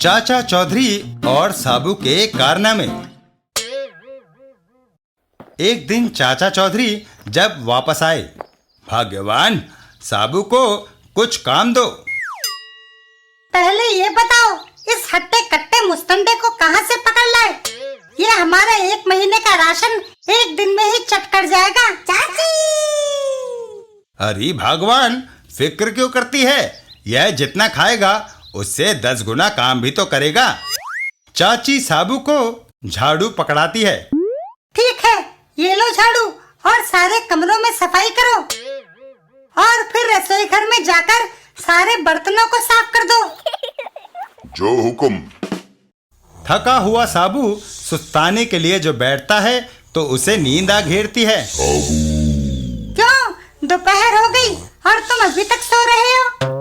चाचा चौधरी और साबू के कारनामे। एक दिन चाचा चौधरी जब वापस आए, भाग्यवान साबू को कुछ काम दो। पहले ये बताओ, इस हट्टे कट्टे मुस्तंडे को कहाँ से पकड़ लाए? ये हमारा 1 महीने का राशन 1 दिन में ही चट कर जाएगा। चाची! अरे भगवान, फिक्र क्यों करती है? यह जितना खाएगा उससे 10 गुना काम भी तो करेगा। चाची साबू को झाड़ू पकड़ाती है। ठीक है, ये लो झाड़ू और सारे कमरों में सफाई करो और फिर रसोई घर में जाकर सारे बर्तनों को साफ कर दो। जो हुकुम। थका हुआ साबू सुस्ताने के लिए जो बैठता है तो उसे नींद आ घेरती है। क्यों, दोपहर हो गई और तुम अभी तक सो रहे हो?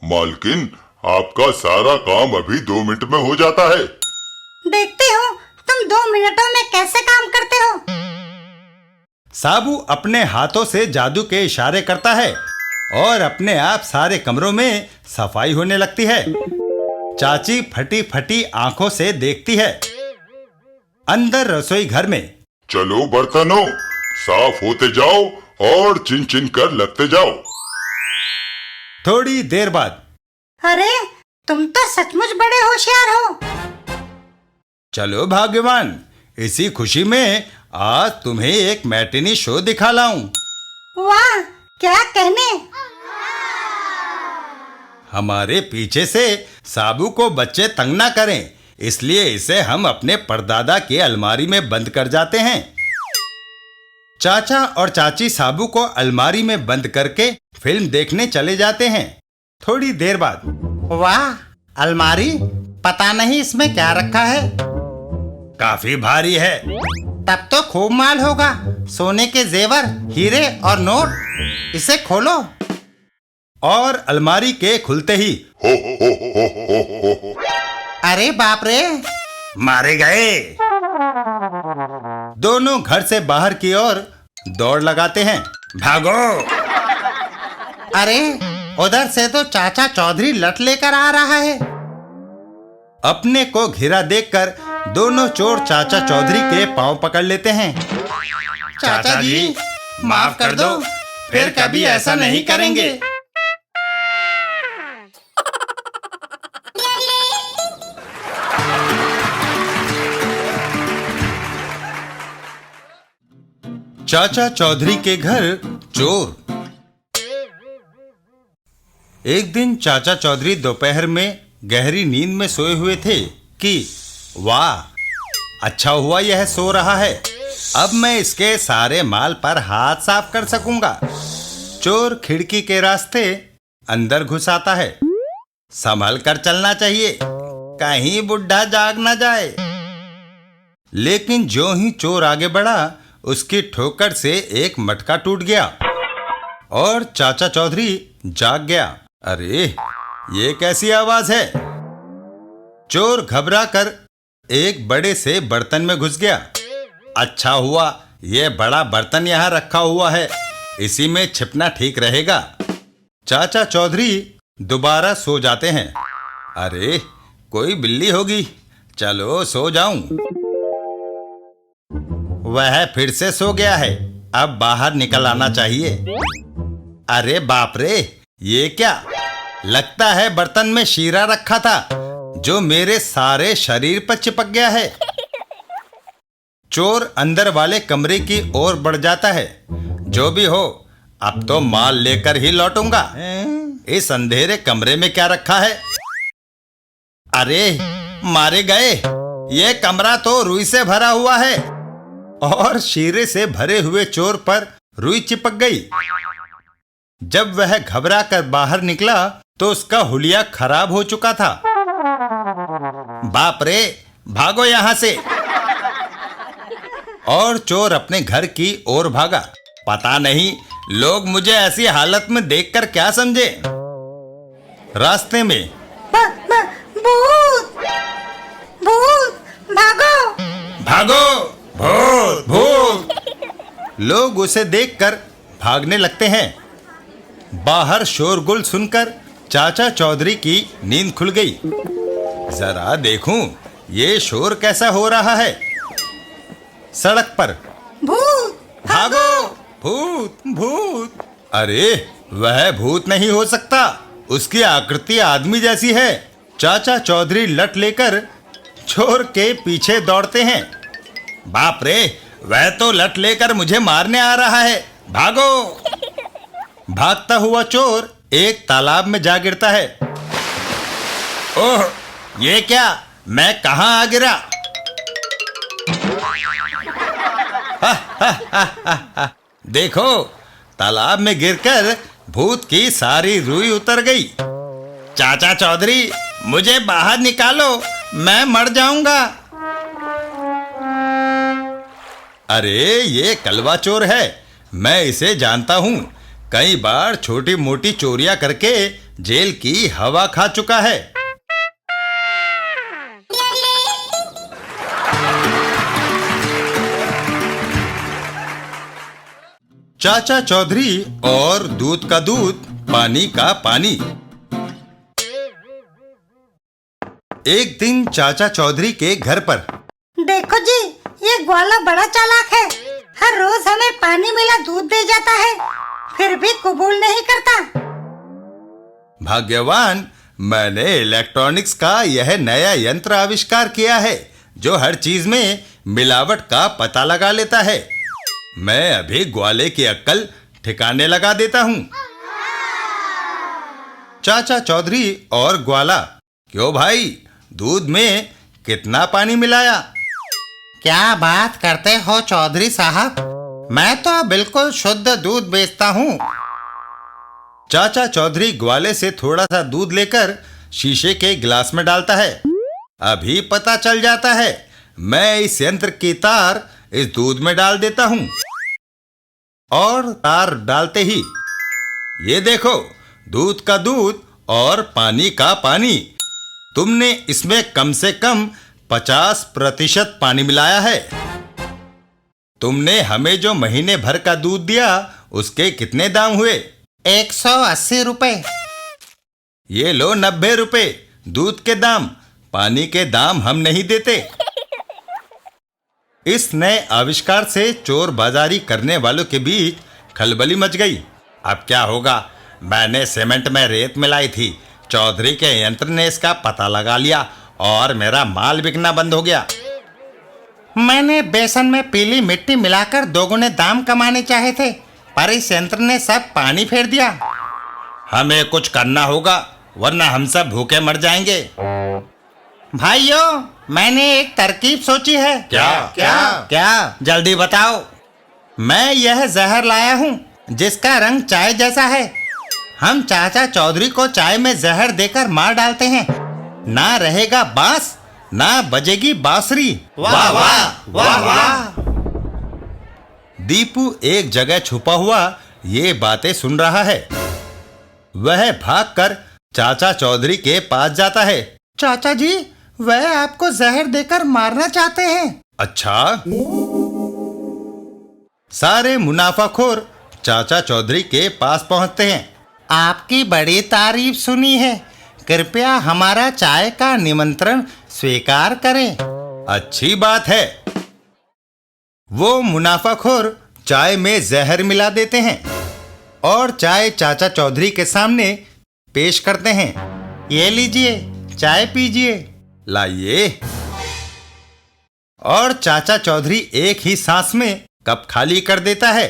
मालकिन, आपका सारा काम अभी 2 मिनट में हो जाता है। देखती हूँ तुम 2 मिनटों में कैसे काम करते हो। साबू अपने हाथों से जादू के इशारे करता है और अपने आप सारे कमरों में सफाई होने लगती है। चाची फटी फटी आंखों से देखती है। अंदर रसोई घर में, चलो बर्तनों, साफ होते जाओ और चिन चिन कर लगते जाओ। थोड़ी देर बाद, अरे तुम तो सचमुच बड़े होशियार हो। चलो भाग्यवान, इसी खुशी में आज तुम्हें एक मैटिनी शो दिखा लाऊं। वाह, क्या कहने। हमारे पीछे से साबू को बच्चे तंग ना करें, इसलिए इसे हम अपने परदादा की अलमारी में बंद कर जाते हैं। चाचा और चाची साबू को अलमारी में बंद करके फिल्म देखने चले जाते हैं। थोड़ी देर बाद, वाह अलमारी, पता नहीं इसमें क्या रखा है। काफी भारी है। तब तो खूब माल होगा, सोने के जेवर, हीरे और नोट। इसे खोलो। और अलमारी के खुलते ही, हो हो हो हो हो हो। अरे बाप रे, मारे गए। दोनों घर से बाहर की ओर दौड़ लगाते हैं। भागो। अरे उधर से तो चाचा चौधरी लट लेकर आ रहा है। अपने को घिरा देखकर दोनों चोर चाचा चौधरी के पांव पकड़ लेते हैं। चाचा जी, माफ कर दो, फिर कभी ऐसा नहीं करेंगे। चाचा चौधरी के घर चोर। एक दिन चाचा चौधरी दोपहर में गहरी नींद में सोए हुए थे कि वाह, अच्छा हुआ यह सो रहा है, अब मैं इसके सारे माल पर हाथ साफ कर सकूंगा। चोर खिड़की के रास्ते अंदर घुस आता है। संभल कर चलना चाहिए, कहीं बुढ़ा जाग ना जाए। लेकिन जो ही चोर आगे बढ़ा, उसकी ठोकर से एक मटका टूट गया और चाचा चौधरी जाग गया। अरे ये कैसी आवाज है? चोर घबरा कर एक बड़े से बर्तन में घुस गया। अच्छा हुआ ये बड़ा बर्तन यहाँ रखा हुआ है, इसी में छिपना ठीक रहेगा। चाचा चौधरी दोबारा सो जाते हैं। अरे कोई बिल्ली होगी, चलो सो जाऊं। वह फिर से सो गया है, अब बाहर निकल आना चाहिए। अरे बाप रे, ये क्या? लगता है बर्तन में शीरा रखा था जो मेरे सारे शरीर पर चिपक गया है। चोर अंदर वाले कमरे की ओर बढ़ जाता है। जो भी हो, अब तो माल लेकर ही लौटूंगा। इस अंधेरे कमरे में क्या रखा है? अरे मारे गए, ये कमरा तो रुई से भरा हुआ है और शीरे से भरे हुए चोर पर रुई चिपक गई। जब वह घबरा कर बाहर निकला तो उसका हुलिया खराब हो चुका था। बाप रे, भागो यहां से। और चोर अपने घर की ओर भागा। पता नहीं लोग मुझे ऐसी हालत में देखकर क्या समझे। रास्ते में, भूत, भूत, भागो, भागो, भूत, भूत। लोग उसे देखकर भागने लगते हैं। बाहर शोरगुल सुनकर चाचा चौधरी की नींद खुल गई। जरा देखूं ये शोर कैसा हो रहा है। सड़क पर भूत! भागो, भूत भूत। अरे वह भूत नहीं हो सकता, उसकी आकृति आदमी जैसी है। चाचा चौधरी लठ लेकर चोर के पीछे दौड़ते हैं। बाप रे, वह तो लठ लेकर मुझे मारने आ रहा है, भागो। भागता हुआ चोर एक तालाब में जा गिरता है। ओह, ये क्या, मैं कहां आ गिरा? देखो, तालाब में गिरकर भूत की सारी रुई उतर गई। चाचा चौधरी, मुझे बाहर निकालो, मैं मर जाऊंगा। अरे ये कलवा चोर है, मैं इसे जानता हूं। कई बार छोटी मोटी चोरियां करके जेल की हवा खा चुका है। चाचा चौधरी और दूध का दूध, पानी का पानी। एक दिन चाचा चौधरी के घर पर। देखो जी, ये ग्वाला बड़ा चालाक है। हर रोज हमें पानी मिला दूध दे जाता है, फिर भी कबूल नहीं करता। भाग्यवान, मैंने इलेक्ट्रॉनिक्स का यह नया यंत्र आविष्कार किया है जो हर चीज में मिलावट का पता लगा लेता है। मैं अभी ग्वाले की अक्ल ठिकाने लगा देता हूं। चाचा चौधरी और ग्वाला। क्यों भाई, दूध में कितना पानी मिलाया? क्या बात करते हो चौधरी साहब, मैं तो बिल्कुल शुद्ध दूध बेचता हूं। चाचा चौधरी ग्वाले से थोड़ा सा दूध लेकर शीशे के गिलास में डालता है। अभी पता चल जाता है, मैं इस यंत्र की तार इस दूध में डाल देता हूं। और तार डालते ही ये देखो, दूध का दूध और पानी का पानी। तुमने इसमें कम से कम 50% पानी मिलाया है। तुमने हमें जो महीने भर का दूध दिया उसके कितने दाम हुए? 180 रुपए। ये लो 90 रुपए दूध के दाम, पानी के दाम हम नहीं देते। इस नए आविष्कार से चोर बाजारी करने वालों के बीच खलबली मच गई। अब क्या होगा? मैंने सीमेंट में रेत मिलाई थी, चौधरी के यंत्र ने इसका पता लगा लिया और मेरा माल बिकना बंद हो गया। मैंने बेसन में पीली मिट्टी मिलाकर दोगुने दाम कमाने चाहे थे, पर इस यंत्र ने सब पानी फेर दिया। हमें कुछ करना होगा, वरना हम सब भूखे मर जाएंगे। भाइयों, मैंने एक तरकीब सोची है। क्या क्या क्या? जल्दी बताओ। मैं यह जहर लाया हूँ जिसका रंग चाय जैसा है। हम चाचा चौधरी को चाय में जहर देकर मार डालते हैं। ना रहेगा बांस, ना बजेगी बांसुरी। वाह वाह वाह वाह। दीपू एक जगह छुपा हुआ ये बातें सुन रहा है। वह भागकर चाचा चौधरी के पास जाता है। चाचा जी, वह आपको जहर देकर मारना चाहते हैं। अच्छा? सारे मुनाफाखोर चाचा चौधरी के पास पहुंचते हैं। आपकी बड़ी तारीफ सुनी है, कृपया हमारा चाय का निमंत्रण स्वीकार करें। अच्छी बात है। वो मुनाफाखोर चाय में जहर मिला देते हैं और चाय चाचा चौधरी के सामने पेश करते हैं। ये लीजिए, चाय पीजिए। लाइए। और चाचा चौधरी एक ही सांस में कप खाली कर देता है।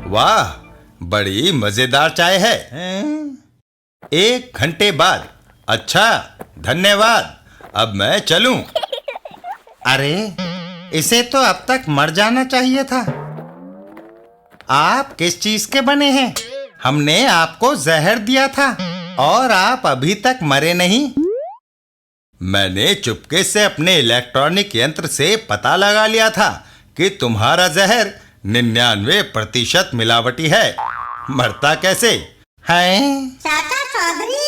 वाह, बड़ी मजेदार चाय है। 1 घंटे बाद। अच्छा, धन्यवाद, अब मैं चलूं। अरे, इसे तो अब तक मर जाना चाहिए था। आप किस चीज के बने हैं? हमने आपको जहर दिया था और आप अभी तक मरे नहीं। मैंने चुपके से अपने इलेक्ट्रॉनिक यंत्र से पता लगा लिया था कि तुम्हारा जहर 99% मिलावटी है। मरता कैसे है? चाचा चौधरी।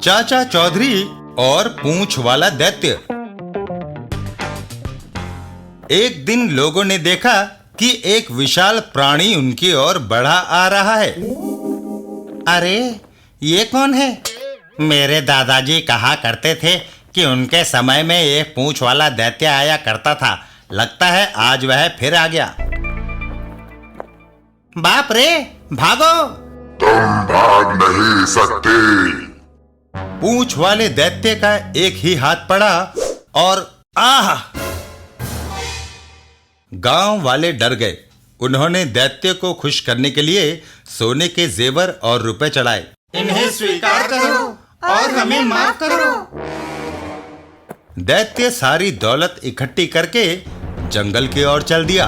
चाचा चौधरी और पूंछ वाला दैत्य। एक दिन लोगों ने देखा कि एक विशाल प्राणी उनकी ओर बढ़ा आ रहा है। अरे ये कौन है? मेरे दादाजी कहा करते थे कि उनके समय में एक पूंछ वाला दैत्य आया करता था। लगता है आज वह फिर आ गया। बाप रे, भागो! तुम भाग नहीं सकते। पूंछ वाले दैत्य का एक ही हाथ पड़ा और आह! गांव वाले डर गए। उन्होंने दैत्य को खुश करने के लिए सोने के जेवर और रुपए चढ़ाए। इन्हें स्वीकार करो और हमें माफ करो। दैत्य सारी दौलत इकट्ठी करके जंगल की ओर चल दिया।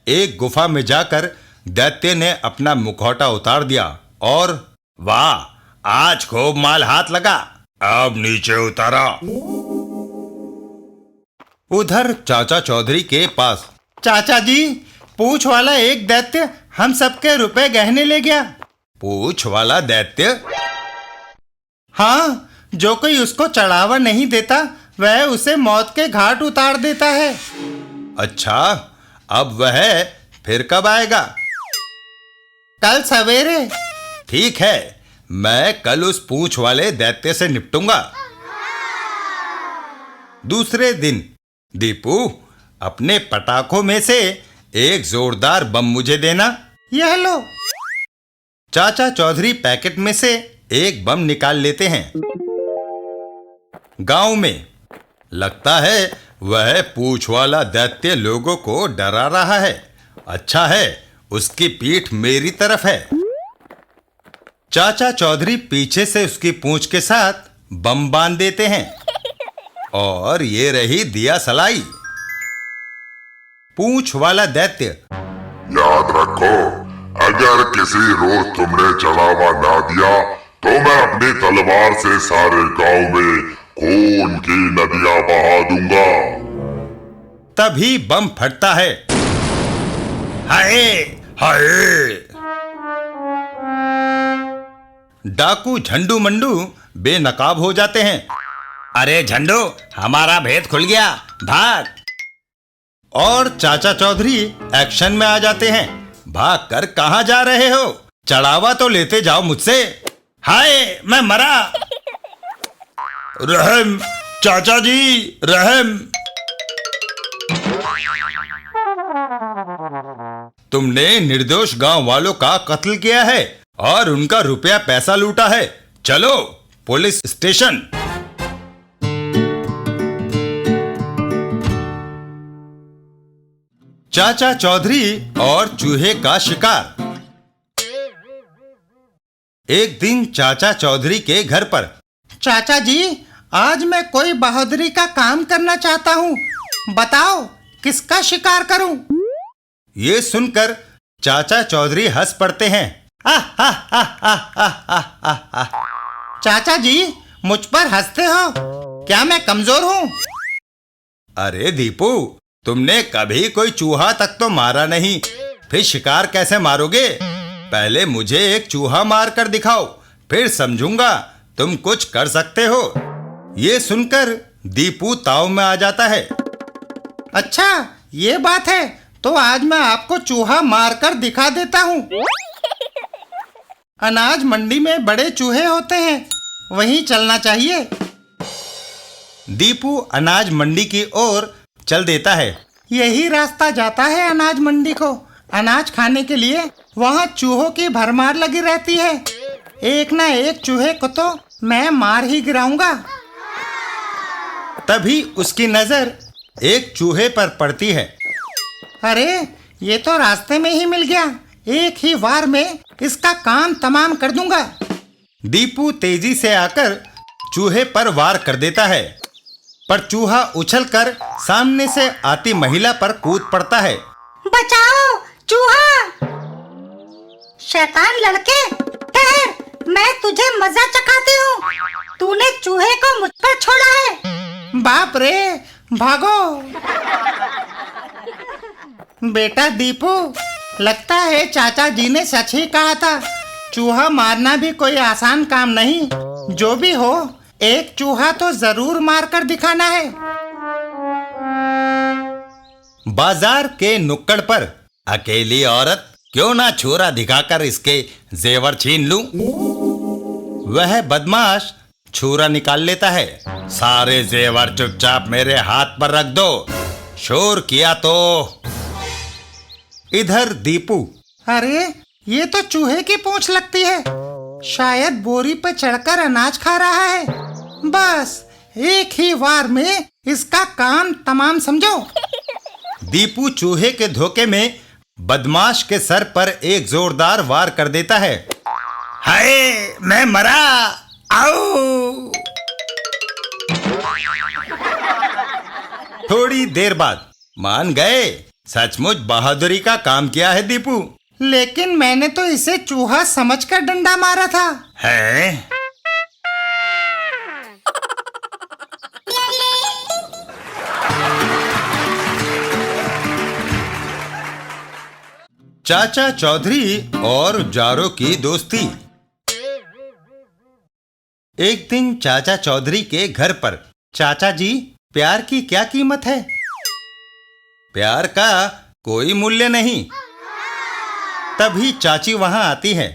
एक गुफा में जाकर दैत्य ने अपना मुखौटा उतार दिया और वाह, आज खूब माल हाथ लगा, अब नीचे उतारा। उधर चाचा चौधरी के पास, चाचा जी, पूंछ वाला एक दैत्य हम सबके रुपए गहने ले गया। पूंछ वाला दैत्य? हाँ, जो कोई उसको चढ़ावा नहीं देता वह उसे मौत के घाट उतार देता है। अच्छा, अब वह फिर कब आएगा? कल सवेरे। ठीक है, मैं कल उस पूंछ वाले दैत्य से निपटूंगा। दूसरे दिन, दीपू, अपने पटाखों में से एक जोरदार बम मुझे देना। यह लो। चाचा चौधरी पैकेट में से एक बम निकाल लेते हैं। गांव में लगता है वह पूंछ वाला दैत्य लोगों को डरा रहा है। अच्छा है, उसकी पीठ मेरी तरफ है। चाचा चौधरी पीछे से उसकी पूंछ के साथ बम बांध देते हैं और ये रही दिया सलाई। पूंछ वाला दैत्य, याद रखो, अगर किसी रोज तुमने चढ़ावा ना दिया तो मैं अपनी तलवार से सारे गांव में खून की नदियां बहा दूंगा। तभी बम फटता है। हाय हाय! डाकू झंडू मंडू बेनकाब हो जाते हैं। अरे झंडू, हमारा भेद खुल गया, भाग! और चाचा चौधरी एक्शन में आ जाते हैं। भागकर कहां जा रहे हो? चढ़ावा तो लेते जाओ मुझसे। हाय, मैं मरा! रहम, चाचा जी, रहम! तुमने निर्दोष गांव वालों का कत्ल किया है और उनका रुपया पैसा लूटा है। चलो पुलिस स्टेशन। चाचा चौधरी और चूहे का शिकार। एक दिन चाचा चौधरी के घर पर, चाचा जी, आज मैं कोई बहादुरी का काम करना चाहता हूँ। बताओ किसका शिकार करूं? ये सुनकर चाचा चौधरी हंस पड़ते हैं। चाचा जी, मुझ पर हंसते हो? क्या मैं कमजोर हूँ? अरे दीपू, तुमने कभी कोई चूहा तक तो मारा नहीं, फिर शिकार कैसे मारोगे? पहले मुझे एक चूहा मार कर दिखाओ, फिर समझूंगा तुम कुछ कर सकते हो। ये सुनकर दीपू ताव में आ जाता है। अच्छा, ये बात है, तो आज मैं आपको चूहा मारकर दिखा देता हूँ। अनाज मंडी में बड़े चूहे होते हैं, वहीं चलना चाहिए। दीपू अनाज मंडी की ओर चल देता है। यही रास्ता जाता है अनाज मंडी को। अनाज खाने के लिए वहाँ चूहों की भरमार लगी रहती है। एक ना एक चूहे को तो मैं मार ही गिराऊंगा। तभी उसकी नजर एक चूहे पर पड़ती है। अरे, ये तो रास्ते में ही मिल गया। एक ही वार में इसका काम तमाम कर दूंगा। दीपू तेजी से आकर चूहे पर वार कर देता है, पर चूहा उछलकर सामने से आती महिला पर कूद पड़ता है। बचाओ, चूहा! शैतान लड़के, ठहर, मैं तुझे मजा चखाती हूँ। तूने चूहे को मुझ पर छोड़ा है। बाप रे, भागो! बेटा दीपू, लगता है चाचा जी ने सच ही कहा था। चूहा मारना भी कोई आसान काम नहीं। जो भी हो, एक चूहा तो जरूर मार कर दिखाना है। बाजार के नुक्कड़ पर अकेली औरत क्यों ना छुरा दिखाकर इसके जेवर छीन लूं। वह बदमाश छुरा निकाल लेता है। सारे जेवर चुपचाप मेरे हाथ पर रख दो, शोर किया तो। इधर दीपू, अरे ये तो चूहे की पूंछ लगती है, शायद बोरी पर चढ़कर अनाज खा रहा है। बस एक ही वार में इसका काम तमाम समझो। दीपू चूहे के धोखे में बदमाश के सर पर एक जोरदार वार कर देता है। हाय, मैं मरा, आओ। थोड़ी देर बाद मान गए, सचमुच बहादुरी का काम किया है दीपू। लेकिन मैंने तो इसे चूहा समझकर डंडा मारा था। है? चाचा चौधरी और जारो की दोस्ती। एक दिन चाचा चौधरी के घर पर, चाचा जी, प्यार की क्या कीमत है? प्यार का कोई मूल्य नहीं। तभी चाची वहां आती है।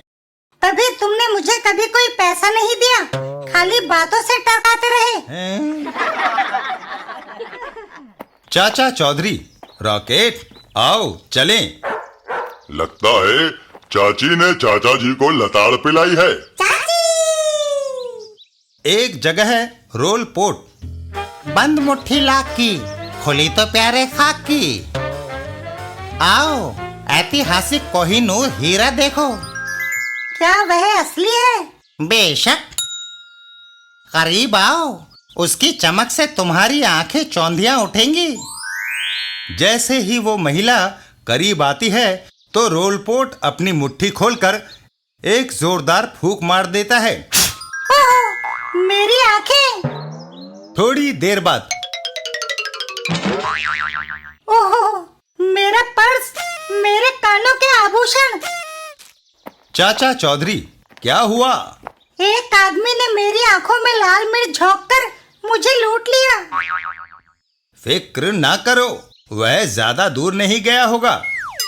तभी तुमने मुझे कभी कोई पैसा नहीं दिया, खाली बातों से टरकाते रहे। चाचा चौधरी, रॉकेट, आओ चलें। लगता है चाची ने चाचा जी को लताड़ पिलाई है। एक जगह है रोल पोट। बंद मुट्ठी लाख की, खुली तो प्यारे खाक की। आओ ऐतिहासिक कोहिनूर हीरा देखो। क्या वह असली है? बेशक। करीब आओ, उसकी चमक से तुम्हारी आंखें चौंधियां उठेंगी। जैसे ही वो महिला करीब आती है तो रोलपोट अपनी मुट्ठी खोलकर एक जोरदार फूंक मार देता है। ओह, मेरी आंखें! थोड़ी देर बाद, ओह, मेरा पर्स, मेरे कानों के आभूषण! चाचा चौधरी, क्या हुआ? एक आदमी ने मेरी आंखों में लाल मिर्च झोंककर मुझे लूट लिया। फिक्र ना करो, वह ज्यादा दूर नहीं गया होगा।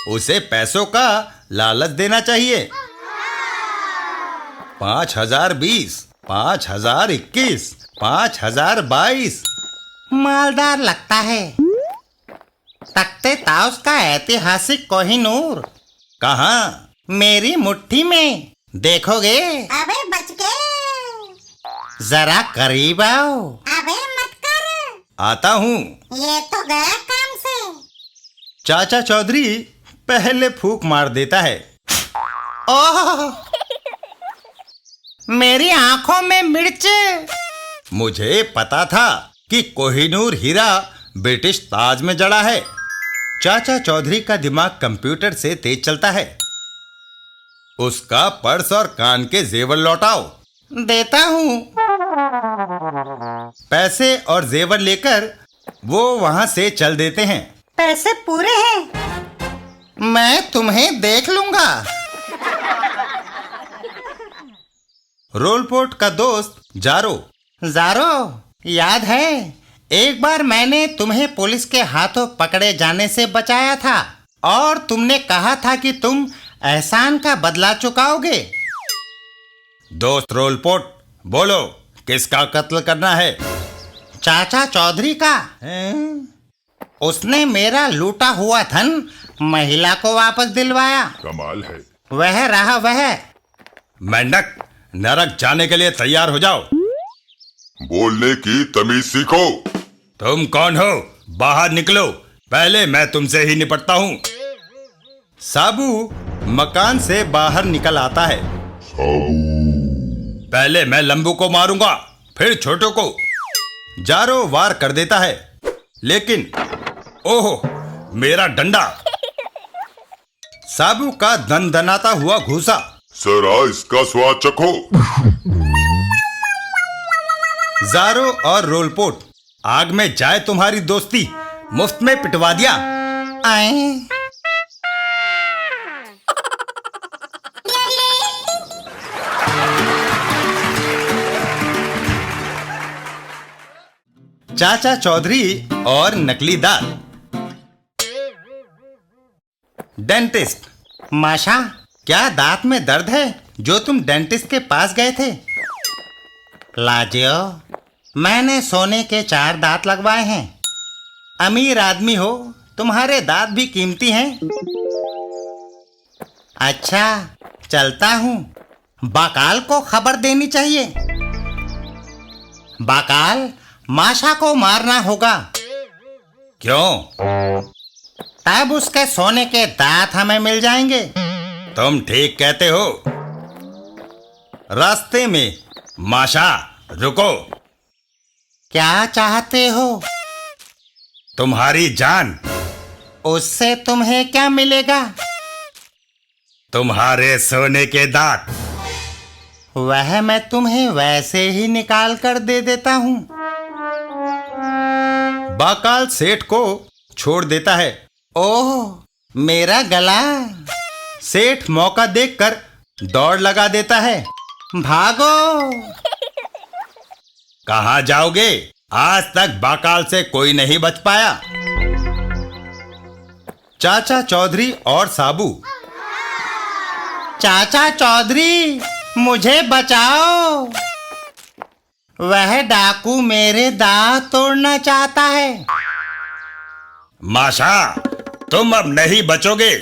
उसे पैसों का लालच देना चाहिए। 5020, 5021, 5022। मालदार लगता है। तख्ते ताउस का ऐतिहासिक कोहिनूर। कहाँ? मेरी मुट्ठी में, देखोगे? अबे बच गए। जरा करीब आओ। अबे मत कर। आता हूँ। ये तो गया काम से। चाचा चौधरी पहले फूंक मार देता है। ओह, मेरी आंखों में मिर्च। मुझे पता था कि कोहिनूर हीरा ब्रिटिश ताज में जड़ा है। चाचा चौधरी का दिमाग कंप्यूटर से तेज चलता है। उसका पर्स और कान के जेवर लौटाओ। देता हूँ। पैसे और जेवर लेकर वो वहां से चल देते हैं। पैसे पूरे हैं। मैं तुम्हें देख लूंगा। रोलपोट का दोस्त जारो। जारो, याद है एक बार मैंने तुम्हें पुलिस के हाथों पकड़े जाने से बचाया था और तुमने कहा था कि तुम एहसान का बदला चुकाओगे। दोस्त रोलपोट, बोलो किसका कत्ल करना है? चाचा चौधरी का। उसने मेरा लूटा हुआ धन महिला को वापस दिलवाया। कमाल है। वह रहा वह। मेंढक, नरक जाने के लिए तैयार हो जाओ। बोलने की तमीज सीखो। तुम कौन हो? बाहर निकलो, पहले मैं तुमसे ही निपटता हूँ। साबू मकान से बाहर निकल आता है। पहले मैं लंबू को मारूंगा, फिर छोटू को। जारो वार कर देता है, लेकिन ओहो, मेरा डंडा। साबू का दनदनाता हुआ घूसा। जरा इसका स्वाद चखो। जारो और रोलपोट, आग में जाए तुम्हारी दोस्ती, मुफ्त में पिटवा दिया। आए। चाचा चौधरी और नकली दांत। डेंटिस्ट। माशा, क्या दांत में दर्द है जो तुम डेंटिस्ट के पास गए थे? लाजियो, मैंने सोने के 4 दांत लगवाए हैं। अमीर आदमी हो, तुम्हारे दांत भी कीमती हैं। अच्छा, चलता हूँ। बाकाल को खबर देनी चाहिए। बाकाल, माशा को मारना होगा। क्यों? तब उसके सोने के दांत हमें मिल जाएंगे। तुम ठीक कहते हो। रास्ते में माशा, रुको। क्या चाहते हो? तुम्हारी जान। उससे तुम्हें क्या मिलेगा? तुम्हारे सोने के दांत। वह मैं तुम्हें वैसे ही निकाल कर दे देता हूँ। बाकाल सेठ को छोड़ देता है। ओह, मेरा गला। सेठ मौका देखकर दौड़ लगा देता है। भागो। कहाँ जाओगे? आज तक बाकाल से कोई नहीं बच पाया। चाचा चौधरी और साबू। चाचा चौधरी, मुझे बचाओ। वह डाकू मेरे दांत तोड़ना चाहता है। माशा, तुम अब नहीं बचोगे।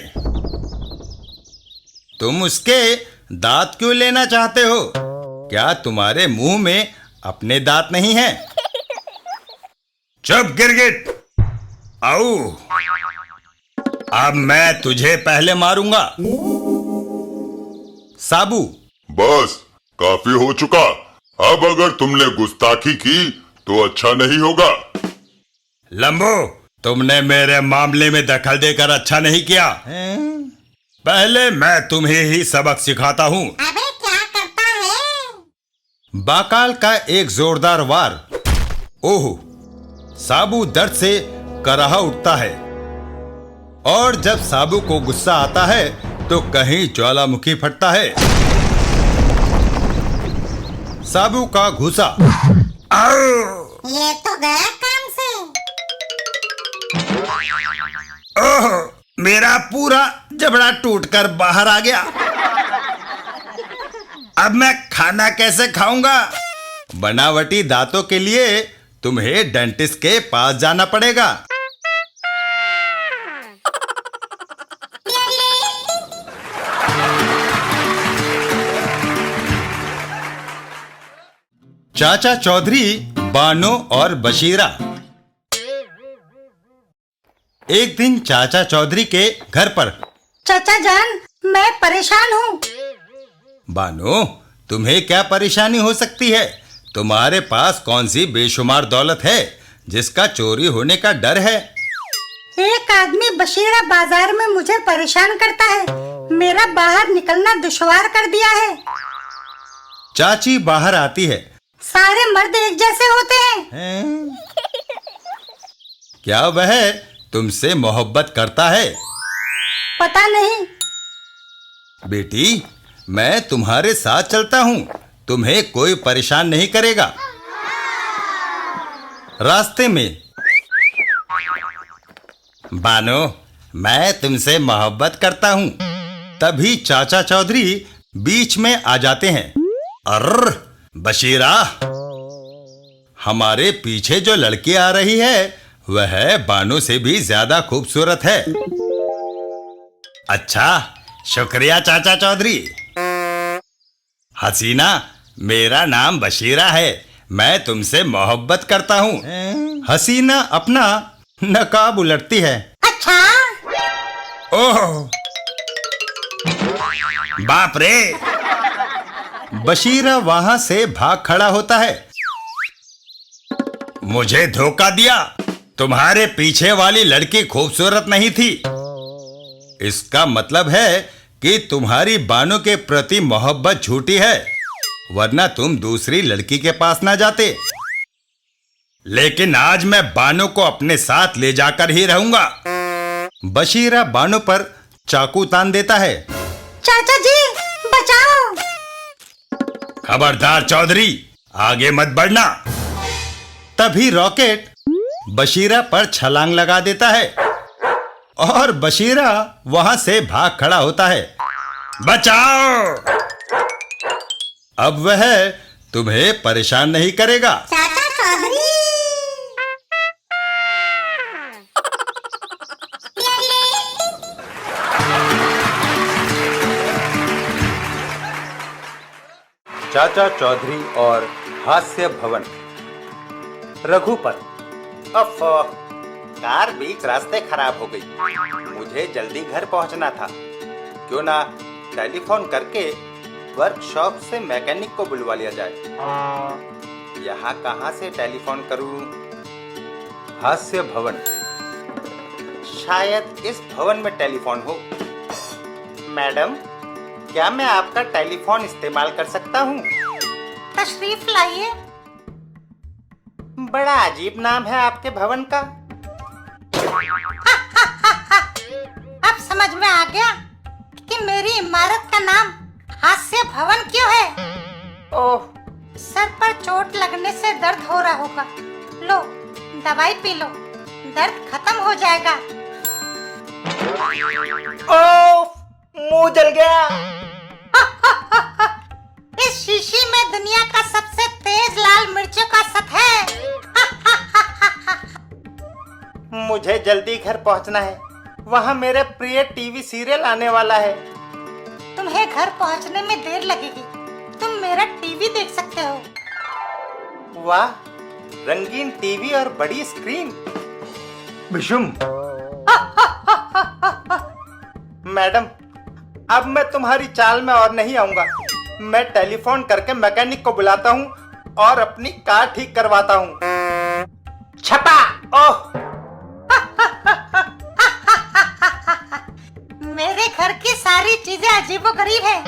तुम उसके दांत क्यों लेना चाहते हो? क्या तुम्हारे मुंह में अपने दांत नहीं हैं? चुप गिरगिट। आओ, अब मैं तुझे पहले मारूंगा। साबू। बस काफी हो चुका। अब अगर तुमने गुस्ताखी की तो अच्छा नहीं होगा। लंबो, तुमने मेरे मामले में दखल देकर अच्छा नहीं किया। पहले मैं तुम्हें ही सबक सिखाता हूँ। अबे क्या करता है? बाकाल का एक जोरदार वार। ओह! साबू दर्द से कराह उठता है। और जब साबू को गुस्सा आता है तो कहीं ज्वालामुखी फटता है। साबू का घुसा। ये तो गया काम से। ओह! मेरा पूरा जबड़ा टूटकर बाहर आ गया। अब मैं खाना कैसे खाऊंगा? बनावटी दांतों के लिए तुम्हें डेंटिस्ट के पास जाना पड़ेगा। चाचा चौधरी, बानो और बशीरा। एक दिन चाचा चौधरी के घर पर। चाचा जान, मैं परेशान हूँ। बानो, तुम्हें क्या परेशानी हो सकती है? तुम्हारे पास कौन सी बेशुमार दौलत है जिसका चोरी होने का डर है? एक आदमी बशीरा बाजार में मुझे परेशान करता है। मेरा बाहर निकलना दुश्वार कर दिया है। चाची बाहर आती है। सारे मर्द एक जैसे होते हैं। क्या वह तुमसे मोहब्बत करता है? पता नहीं। बेटी, मैं तुम्हारे साथ चलता हूँ। तुम्हें कोई परेशान नहीं करेगा। रास्ते में। बानो, मैं तुमसे मोहब्बत करता हूँ। तभी चाचा चौधरी बीच में आ जाते हैं। अर्र बशीरा, हमारे पीछे जो लड़की आ रही है वह बानो से भी ज्यादा खूबसूरत है। अच्छा, शुक्रिया चाचा चौधरी। हसीना, मेरा नाम बशीरा है। मैं तुमसे मोहब्बत करता हूँ। हसीना अपना नकाब उलटती है। अच्छा। ओह! बाप रे! बशीरा वहां से भाग खड़ा होता है। मुझे धोखा दिया। तुम्हारे पीछे वाली लड़की खूबसूरत नहीं थी। इसका मतलब है कि तुम्हारी बानो के प्रति मोहब्बत झूठी है, वरना तुम दूसरी लड़की के पास ना जाते। लेकिन आज मैं बानो को अपने साथ ले जाकर ही रहूंगा। बशीरा बानो पर चाकू तान देता है। चाचा जी, बचाओ। खबरदार चौधरी, आगे मत बढ़ना। तभी रॉकेट बशीरा पर छलांग लगा देता है। और बशीरा वहां से भाग खड़ा होता है। बचाओ! अब वह तुम्हें परेशान नहीं करेगा। चाचा चौधरी। चाचा चौधरी और हास्य भवन। रघुपत, अफ, कार बीच रास्ते खराब हो गई। मुझे जल्दी घर पहुंचना था। क्यों ना टेलीफोन करके वर्कशॉप से मैकेनिक को बुलवा लिया जाए। यहाँ कहाँ से टेलीफोन करूं? हास्य भवन, शायद इस भवन में टेलीफोन हो। मैडम, क्या मैं आपका टेलीफोन इस्तेमाल कर सकता हूँ? तशरीफ लाइए। बड़ा अजीब नाम है आपके भवन का। अब समझ में आ गया कि मेरी इमारत का नाम हास्य भवन क्यों है। ओह, सर पर चोट लगने से दर्द हो रहा होगा। लो, दवाई पी लो, दर्द खत्म हो जाएगा। ओह, मुंह जल गया। इस शीशी में दुनिया का सबसे तेज लाल मिर्चों का सत है। मुझे जल्दी घर पहुंचना है। वहाँ मेरे प्रिय टीवी सीरियल आने वाला है। तुम्हें घर पहुंचने में देर लगेगी। तुम मेरा टीवी देख सकते हो। वाह, रंगीन टीवी और बड़ी स्क्रीन। बिशुम। मैडम, अब मैं तुम्हारी चाल में और नहीं आऊंगा। मैं टेलीफोन करके मैकेनिक को बुलाता हूँ और अपनी कार ठीक करवाता हूँ। छपा! ओह! मेरे घर की सारी चीजें अजीबोगरीब है।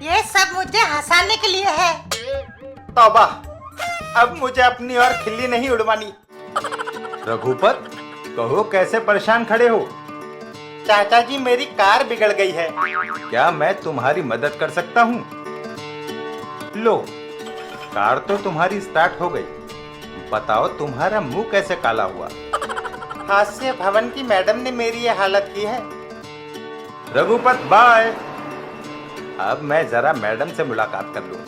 ये सब मुझे हंसाने के लिए है। तौबा, अब मुझे अपनी और खिल्ली नहीं उड़वानी। रघुपत, कहो कैसे परेशान खड़े हो? चाचा जी, मेरी कार बिगड़ गई है। क्या मैं तुम्हारी मदद कर सकता हूँ? लो, कार तो तुम्हारी स्टार्ट हो गई। बताओ, तुम्हारा मुंह कैसे काला हुआ? हास्य भवन की मैडम ने मेरी ये हालत की है। रघुपत, बाय। अब मैं जरा मैडम से मुलाकात कर लूं।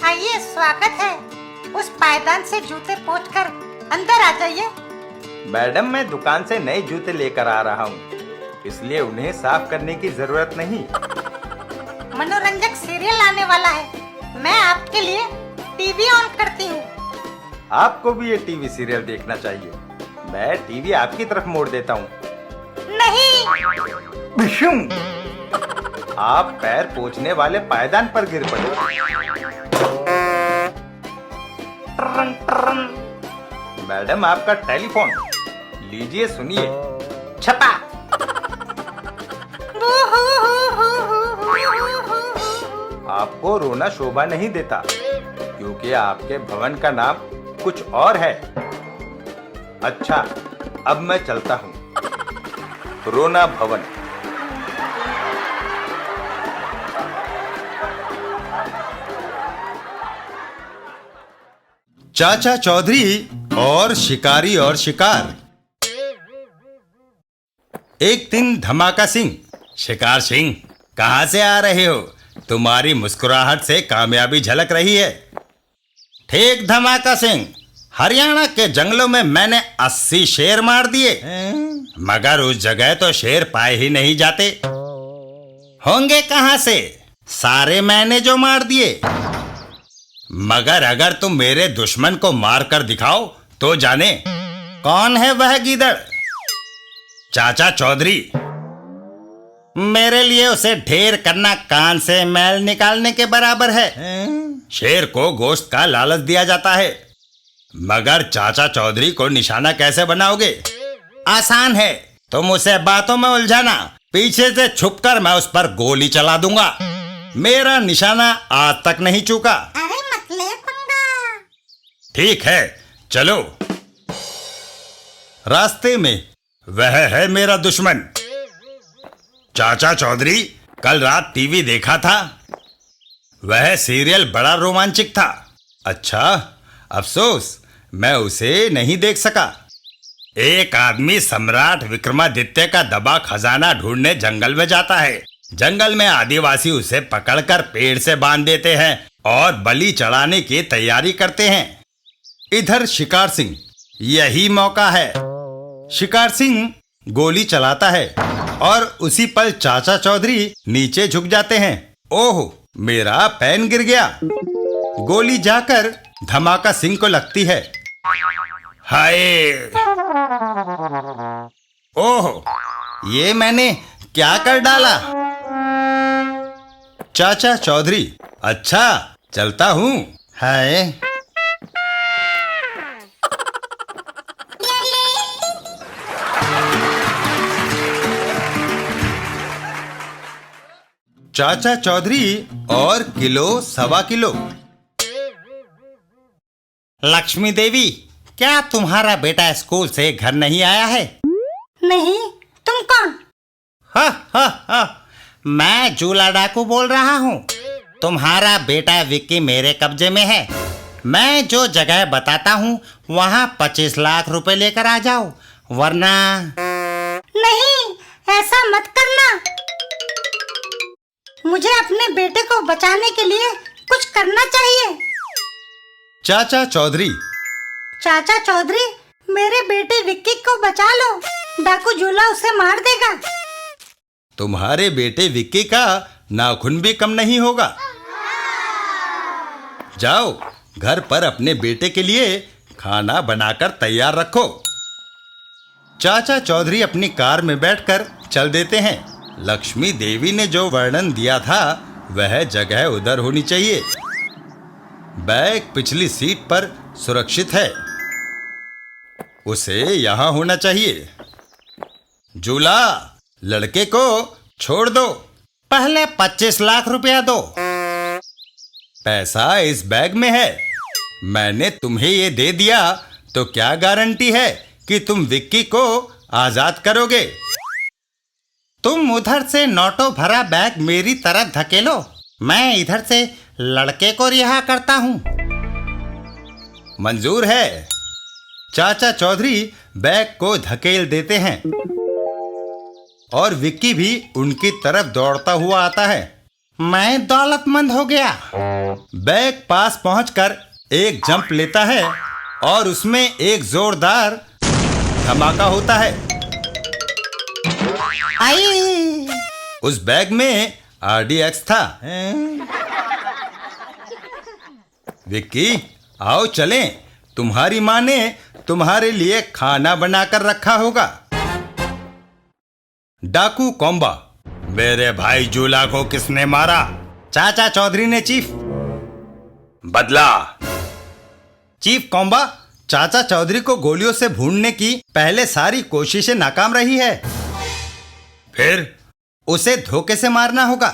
आइए, स्वागत है। उस पायदान से जूते पोंछकर अंदर आ जाइए। मैडम, मैं दुकान से नए जूते लेकर आ रहा हूँ, इसलिए उन्हें साफ करने की जरूरत नहीं। मनोरंजक सीरियल आने वाला है। मैं आपके लिए टीवी ऑन करती हूँ। आपको भी ये टीवी सीरियल देखना चाहिए। मैं टीवी आपकी तरफ मोड़ देता हूँ। नहीं। बिशुम! आप पैर पोंछने वाले पायदान पर गिर पड़े। Turn, turn. मैडम, आपका टेलीफोन लीजिए, सुनिए। छपा! आपको रोना शोभा नहीं देता, क्योंकि आपके भवन का नाम कुछ और है। अच्छा, अब मैं चलता हूँ। रोना भवन। चाचा चौधरी और शिकारी और शिकार। एक दिन धमाका सिंह। शिकार सिंह, कहां से आ रहे हो? तुम्हारी मुस्कुराहट से कामयाबी झलक रही है। ठीक धमाका सिंह, हरियाणा के जंगलों में मैंने 80 शेर मार दिए, मगर उस जगह तो शेर पाए ही नहीं जाते। होंगे कहां से? सारे मैंने जो मार दिए। मगर अगर तुम मेरे दुश्मन को मार कर दिखाओ तो जाने कौन है वह गीदड़। चाचा चौधरी, मेरे लिए उसे ढेर करना कान से मैल निकालने के बराबर है। शेर को गोश्त का लालच दिया जाता है, मगर चाचा चौधरी को निशाना कैसे बनाओगे? आसान है, तुम उसे बातों में उलझाना। पीछे से छुपकर मैं उस पर गोली चला दूंगा। मेरा निशाना आज तक नहीं चूका। अरे मत ले पंगा। ठीक है, चलो। रास्ते में वह है मेरा दुश्मन। चाचा चौधरी, कल रात टीवी देखा था। वह सीरियल बड़ा रोमांचक था। अच्छा, अफसोस मैं उसे नहीं देख सका। एक आदमी सम्राट विक्रमादित्य का दबा खजाना ढूंढने जंगल में जाता है। जंगल में आदिवासी उसे पकड़कर पेड़ से बांध देते हैं और बलि चढ़ाने की तैयारी करते हैं। इधर शिकार सिंह, यही मौका है। शिकार सिंह गोली चलाता है और उसी पल चाचा चौधरी नीचे झुक जाते हैं। ओह, मेरा पेन गिर गया। गोली जाकर धमाका सिंह को लगती है। हाय, ओह, ये मैंने क्या कर डाला। चाचा चौधरी, अच्छा चलता हूँ। हाय, चाचा चौधरी और किलो सवा किलो। लक्ष्मी देवी, क्या तुम्हारा बेटा स्कूल से घर नहीं आया है? नहीं, तुम कौन? हा हा हा, मैं झूला डाकू बोल रहा हूँ। तुम्हारा बेटा विक्की मेरे कब्जे में है। मैं जो जगह बताता हूँ वहाँ 25 लाख रुपए लेकर आ जाओ, वरना। नहीं, ऐसा मत करना। मुझे अपने बेटे को बचाने के लिए कुछ करना चाहिए। चाचा चौधरी, चाचा चौधरी, मेरे बेटे विक्की को बचा लो। डाकू झूला उसे मार देगा। तुम्हारे बेटे विक्की का नाखून भी कम नहीं होगा। जाओ, घर पर अपने बेटे के लिए खाना बनाकर तैयार रखो। चाचा चौधरी अपनी कार में बैठकर चल देते हैं। लक्ष्मी देवी ने जो वर्णन दिया था वह जगह उधर होनी चाहिए। बैग पिछली सीट पर सुरक्षित है, उसे यहां होना चाहिए। झूला, लड़के को छोड़ दो। पहले 25 लाख रुपया दो। पैसा इस बैग में है। मैंने तुम्हें ये दे दिया तो क्या गारंटी है कि तुम विक्की को आजाद करोगे? तुम उधर से नोटों भरा बैग मेरी तरफ धकेलो, मैं इधर से लड़के को रिहा करता हूँ। मंजूर है। चाचा चौधरी बैग को धकेल देते हैं और विक्की भी उनकी तरफ दौड़ता हुआ आता है। मैं दौलतमंद हो गया। बैग पास पहुंचकर एक जंप लेता है और उसमें एक जोरदार धमाका होता है। आई! उस बैग में RDX था। विक्की, आओ चलें। तुम्हारी माँ ने तुम्हारे लिए खाना बनाकर रखा होगा। डाकू कोम्बा, मेरे भाई झूला को किसने मारा? चाचा चौधरी ने चीफ। बदला। चीफ कोम्बा, चाचा चौधरी को गोलियों से भूनने की पहले सारी कोशिशें नाकाम रही है। फिर उसे धोखे से मारना होगा।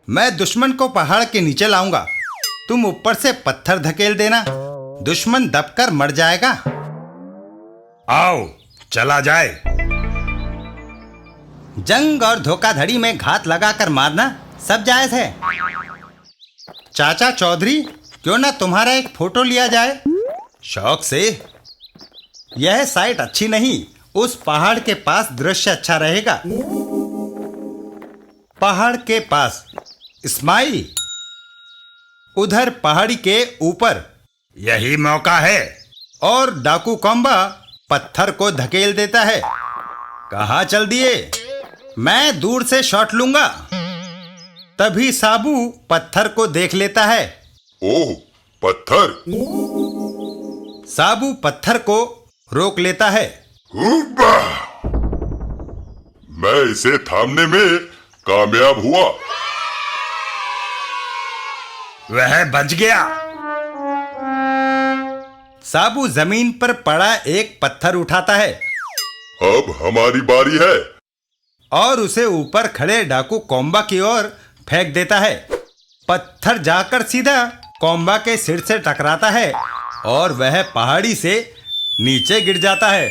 मैं दुश्मन को पहाड़ के नीचे लाऊंगा, तुम ऊपर से पत्थर धकेल देना, दुश्मन दबकर मर जाएगा। आओ चला जाए। जंग और धोखाधड़ी में घात लगाकर मारना सब जायज है। चाचा चौधरी, क्यों ना तुम्हारा एक फोटो लिया जाए? शौक से। यह साइट अच्छी नहीं, उस पहाड़ के पास दृश्य अच्छा रहेगा। पहाड़ के पास स्माइल, उधर पहाड़ी के ऊपर। यही मौका है। और डाकू कोम्बा पत्थर को धकेल देता है। कहाँ चल दिए? मैं दूर से शॉट लूंगा। तभी साबू पत्थर को देख लेता है। ओह, पत्थर। साबू पत्थर को रोक लेता है। हुब्बा! मैं इसे थामने में कामयाब हुआ। वह बच गया। साबू जमीन पर पड़ा एक पत्थर उठाता है अब हमारी बारी है। और उसे ऊपर खड़े डाकू कोम्बा की ओर फेंक देता है। पत्थर जाकर सीधा कोम्बा के सिर से टकराता है और वह पहाड़ी से नीचे गिर जाता है।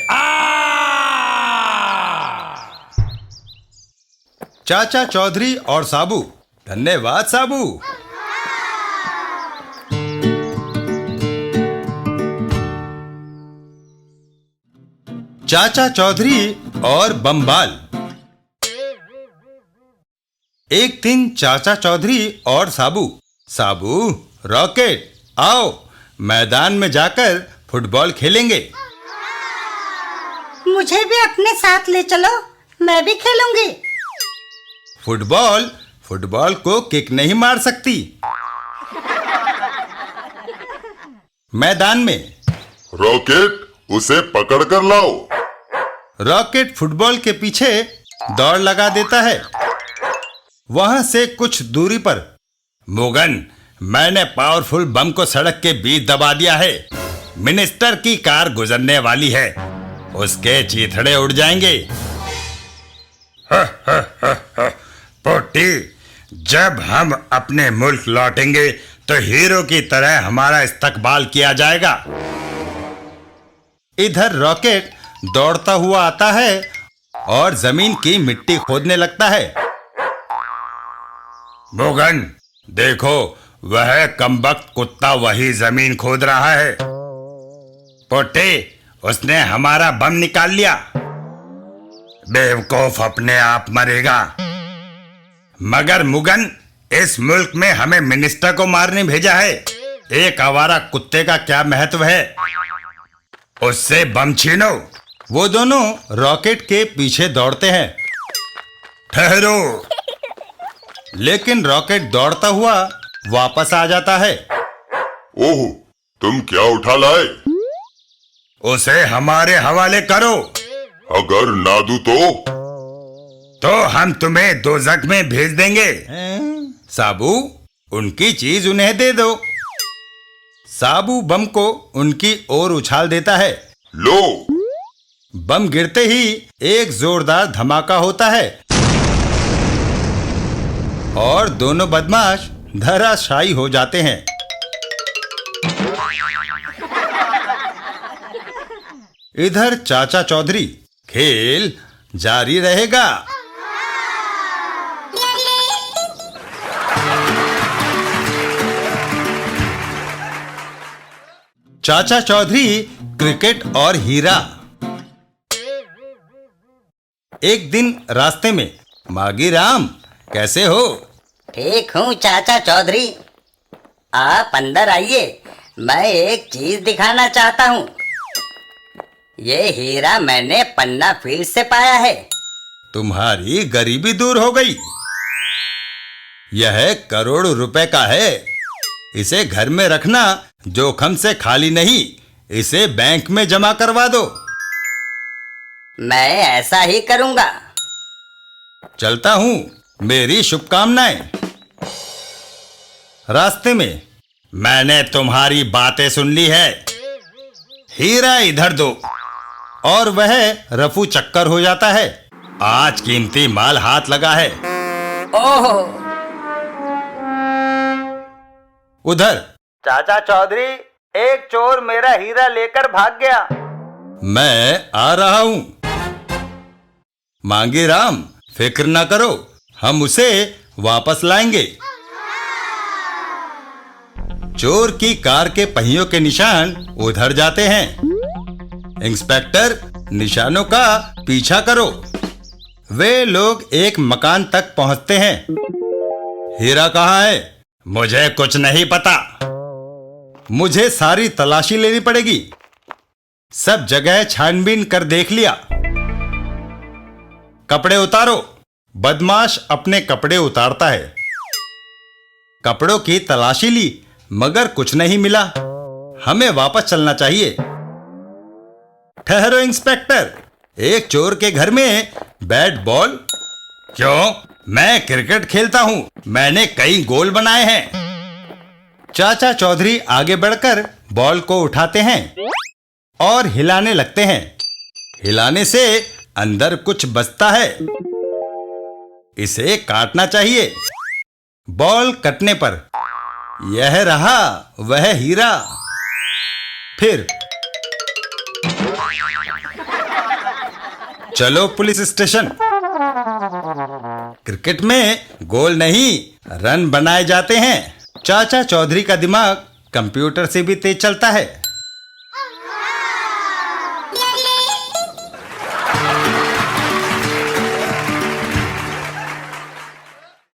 चाचा चौधरी और साबू, धन्यवाद साबू। चाचा चौधरी और बमबाल। एक दिन चाचा चौधरी और साबू, रॉकेट, आओ मैदान में जाकर फुटबॉल खेलेंगे। मुझे भी अपने साथ ले चलो, मैं भी खेलूंगी। फुटबॉल को किक नहीं मार सकती। मैदान में रॉकेट, उसे पकड़ कर लाओ। रॉकेट फुटबॉल के पीछे दौड़ लगा देता है। वहां से कुछ दूरी पर मुगन, मैंने पावरफुल बम को सड़क के बीच दबा दिया है। मिनिस्टर की कार गुजरने वाली है, उसके चीथड़े उड़ जाएंगे। पोटी, जब हम अपने मुल्क लौटेंगे तो हीरो की तरह हमारा इस्तकबाल किया जाएगा। इधर रॉकेट दौड़ता हुआ आता है और जमीन की मिट्टी खोदने लगता है। मुगन, देखो, वह कमबख्त कुत्ता वही जमीन खोद रहा है। पोटे, उसने हमारा बम निकाल लिया। बेवकूफ, अपने आप मरेगा। मगर मुगन, इस मुल्क में हमें मिनिस्टर को मारने भेजा है। एक आवारा कुत्ते का क्या महत्व है? उससे बम छीनो। वो दोनों रॉकेट के पीछे दौड़ते हैं। ठहरो। लेकिन रॉकेट दौड़ता हुआ वापस आ जाता है। ओह, तुम क्या उठा लाए? उसे हमारे हवाले करो। अगर ना दूं तो हम तुम्हें दोज़ख में भेज देंगे। साबू, उनकी चीज उन्हें दे दो। साबू बम को उनकी ओर उछाल देता है। लो। बम गिरते ही एक जोरदार धमाका होता है और दोनों बदमाश धराशायी हो जाते हैं। इधर चाचा चौधरी, खेल जारी रहेगा। चाचा चौधरी, क्रिकेट और हीरा। एक दिन रास्ते में, मागी राम, कैसे हो? ठीक हूँ चाचा चौधरी, आप अंदर आइए, मैं एक चीज दिखाना चाहता हूँ। ये हीरा मैंने पन्ना फील्ड से पाया है। तुम्हारी गरीबी दूर हो गई। यह करोड़ों रुपए का है। इसे घर में रखना, जोखम से खाली नहीं। इसे बैंक में जमा करवा दो। मैं ऐसा ही करूँगा। चलता हूँ, मेरी शुभकामनाएं। रास्ते में, मैंने तुम्हारी बातें सुन ली है। हीरा इधर दो। और वह रफू चक्कर हो जाता है। आज कीमती माल हाथ लगा है। ओहो, उधर चाचा चौधरी, एक चोर मेरा हीरा लेकर भाग गया। मैं आ रहा हूं। मांगी राम, फिक्र न करो, हम उसे वापस लाएंगे। चोर की कार के पहियों के निशान उधर जाते हैं। इंस्पेक्टर, निशानों का पीछा करो। वे लोग एक मकान तक पहुंचते हैं। हीरा कहाँ है? मुझे कुछ नहीं पता। मुझे सारी तलाशी लेनी पड़ेगी। सब जगह छानबीन कर देख लिया। कपड़े उतारो। बदमाश अपने कपड़े उतारता है। कपड़ों की तलाशी ली, मगर कुछ नहीं मिला। हमें वापस चलना चाहिए। ठहरो इंस्पेक्टर, एक चोर के घर में बैट बॉल? क्यों? मैं क्रिकेट खेलता हूं। मैंने कई गोल बनाए हैं। चाचा चौधरी आगे बढ़कर बॉल को उठाते हैं और हिलाने लगते हैं। हिलाने से अंदर कुछ बचता है। इसे काटना चाहिए। बॉल कटने पर यह रहा वह हीरा। फिर चलो पुलिस स्टेशन। क्रिकेट में गोल नहीं, रन बनाए जाते हैं। चाचा चौधरी का दिमाग कंप्यूटर से भी तेज चलता है।